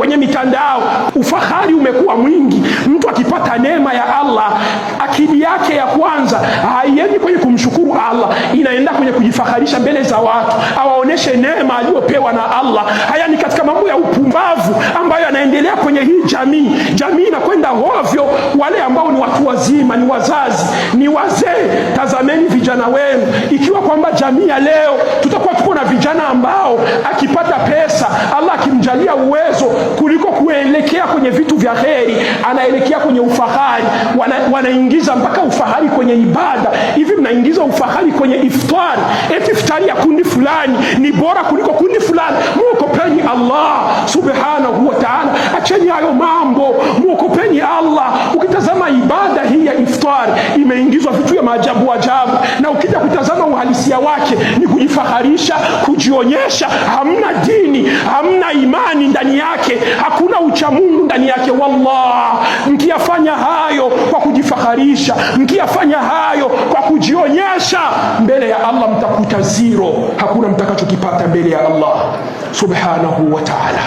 kwenye mitandao. Ufahari umekuwa mwingi. Mtu akipata neema ya Allah, akili yake ya kwanza haiendi kwenye kumshukuru Allah, inaenda kwenye kujifaharisha mbele za watu, awaoneshe neema aliyopewa na Allah. Haya ni katika mambo ya upumbavu ambayo yanaendelea kwenye hii jamii. Jamii inakwenda hovyo. Wale ambao ni watu wazima, ni wazazi, ni wazee, tazameni vijana wenu. Ikiwa kwamba jamii ya leo tutakuwa tuko na vijana ambao akipata pesa, Allah akimjalia uwezo, kuliko kuelekea kwenye vitu vya kheri, anaelekea kwenye ufahari. Wanaingiza mpaka ufahari kwenye ibada. Hivi mnaingiza ufahari kwenye iftari, eti iftari ya kundi fulani ni bora kuliko kundi fulani. Muokopeni Allah subhanahu wa ta'ala, acheni hayo mambo, muokopeni Allah. Ukitazama ibada hii ya iftari, imeingizwa vitu ya maajabu ajabu, na ukija kutazama uhalisia wake ni kujifaharisha, kujionyesha. Hamna dini, hamna imani ndani yake, hakuna uchamungu ndani yake. Wallah, mkiyafanya hayo kwa kujifaharisha, mkiyafanya hayo kwa kujionyesha, mbele ya Allah mtakuta zero. Hakuna mtakachokipata mbele ya Allah subhanahu wa ta'ala.